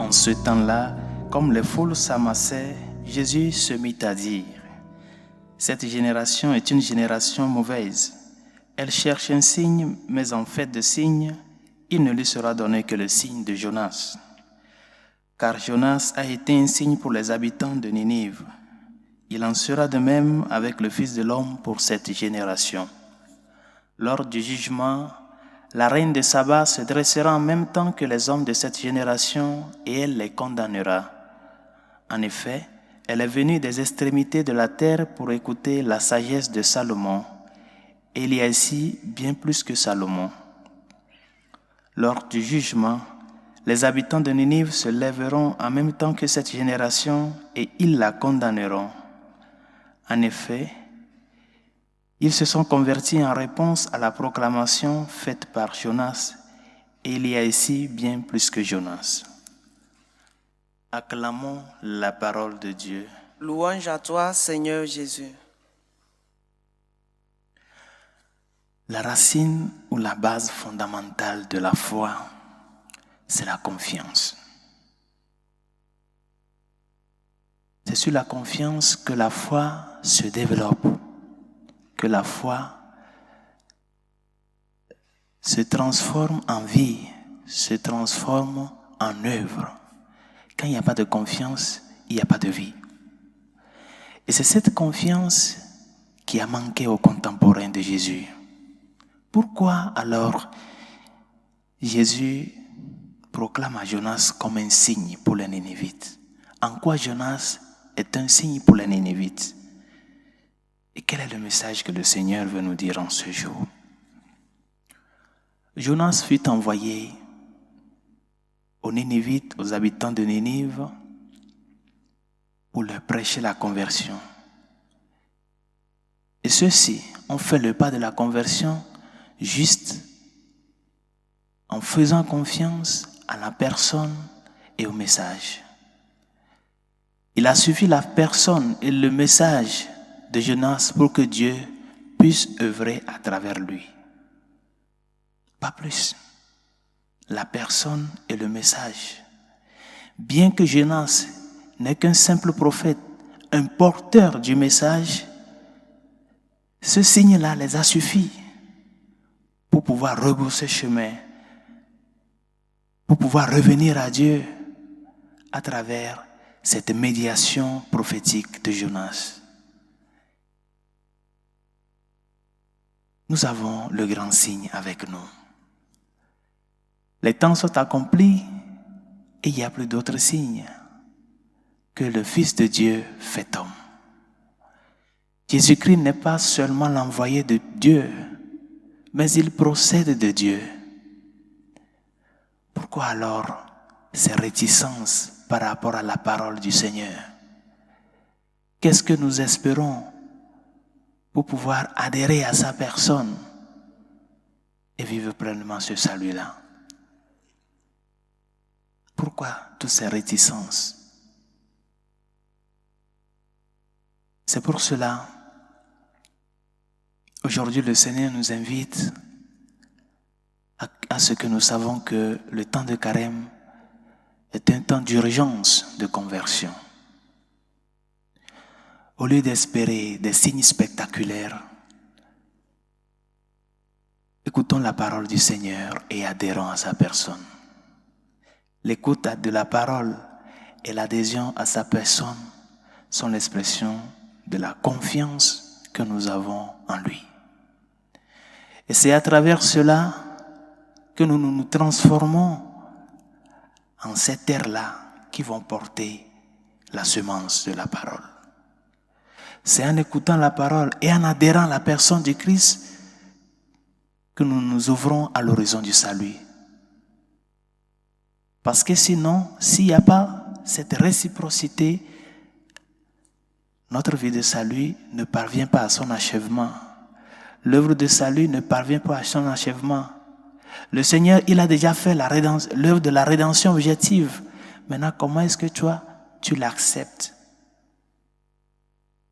En ce temps-là, comme les foules s'amassaient, Jésus se mit à dire : « Cette génération est une génération mauvaise. Elle cherche un signe, mais en fait de signe, il ne lui sera donné que le signe de Jonas. Car Jonas a été un signe pour les habitants de Ninive. Il en sera de même avec le Fils de l'homme pour cette génération. Lors du jugement, la reine de Saba se dressera en même temps que les hommes de cette génération et elle les condamnera. En effet, elle est venue des extrémités de la terre pour écouter la sagesse de Salomon. Et il y a ici bien plus que Salomon. Lors du jugement, les habitants de Ninive se lèveront en même temps que cette génération et ils la condamneront. En effet, ils se sont convertis en réponse à la proclamation faite par Jonas, et il y a ici bien plus que Jonas. Acclamons la parole de Dieu. Louange à toi, Seigneur Jésus. La racine ou la base fondamentale de la foi, c'est la confiance. C'est sur la confiance que la foi se développe, que la foi se transforme en vie, se transforme en œuvre. Quand il n'y a pas de confiance, il n'y a pas de vie. Et c'est cette confiance qui a manqué aux contemporains de Jésus. Pourquoi alors Jésus proclame à Jonas comme un signe pour les Ninivites? En quoi Jonas est un signe pour les Ninivites? Et quel est le message que le Seigneur veut nous dire en ce jour? Jonas fut envoyé aux Ninivites, aux habitants de Ninive, pour leur prêcher la conversion. Et ceux-ci ont fait le pas de la conversion juste en faisant confiance à la personne et au message. Il a suffi la personne et le message de Jonas pour que Dieu puisse œuvrer à travers lui. Pas plus. La personne et le message. Bien que Jonas n'est qu'un simple prophète, un porteur du message, ce signe-là les a suffi pour pouvoir rebrousser chemin, pour pouvoir revenir à Dieu à travers cette médiation prophétique de Jonas. Nous avons le grand signe avec nous. Les temps sont accomplis et il n'y a plus d'autres signes que le Fils de Dieu fait homme. Jésus-Christ n'est pas seulement l'envoyé de Dieu, mais il procède de Dieu. Pourquoi alors ces réticences par rapport à la parole du Seigneur? Qu'est-ce que nous espérons pour pouvoir adhérer à sa personne et vivre pleinement ce salut-là? Pourquoi toutes ces réticences? C'est pour cela, aujourd'hui le Seigneur nous invite à ce que nous savons que le temps de carême est un temps d'urgence de conversion. Au lieu d'espérer des signes spectaculaires, écoutons la parole du Seigneur et adhérons à sa personne. L'écoute de la parole et l'adhésion à sa personne sont l'expression de la confiance que nous avons en lui. Et c'est à travers cela que nous nous transformons en ces terres-là qui vont porter la semence de la parole. C'est en écoutant la parole et en adhérant à la personne de Christ que nous nous ouvrons à l'horizon du salut. Parce que sinon, s'il n'y a pas cette réciprocité, notre vie de salut ne parvient pas à son achèvement. L'œuvre de salut ne parvient pas à son achèvement. Le Seigneur, il a déjà fait l'œuvre de la rédemption objective. Maintenant, comment est-ce que toi, tu l'acceptes?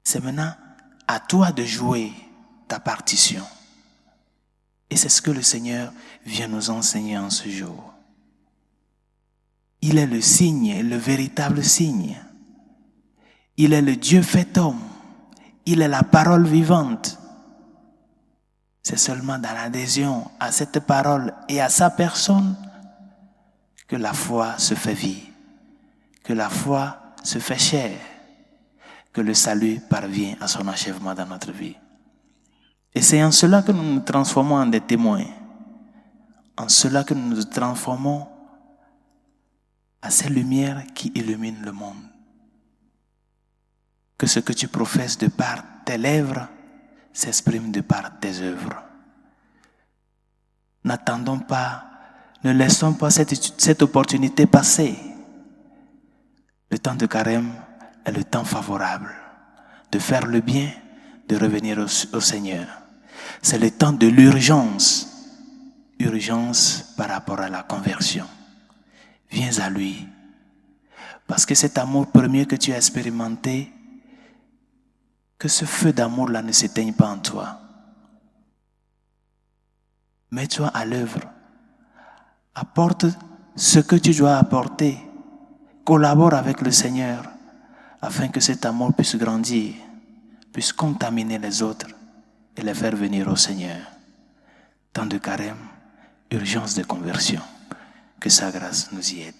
C'est maintenant à toi de jouer ta partition. Et c'est ce que le Seigneur vient nous enseigner en ce jour. Il est le signe, le véritable signe. Il est le Dieu fait homme. Il est la parole vivante. C'est seulement dans l'adhésion à cette parole et à sa personne que la foi se fait vie, que la foi se fait chair, que le salut parvient à son achèvement dans notre vie. Et c'est en cela que nous nous transformons en des témoins, en cela que nous nous transformons à ces lumières qui illuminent le monde. Que ce que tu professes de par tes lèvres s'exprime de par tes œuvres. N'attendons pas, ne laissons pas cette opportunité passer. Le temps de carême est le temps favorable de faire le bien, de revenir au Seigneur. C'est le temps de l'urgence, urgence par rapport à la conversion. Viens à lui, parce que cet amour premier que tu as expérimenté, que ce feu d'amour-là ne s'éteigne pas en toi. Mets-toi à l'œuvre. Apporte ce que tu dois apporter. Collabore avec le Seigneur afin que cet amour puisse grandir, puisse contaminer les autres et les faire venir au Seigneur. Temps de carême, urgence de conversion. Que sa grâce nous y aide.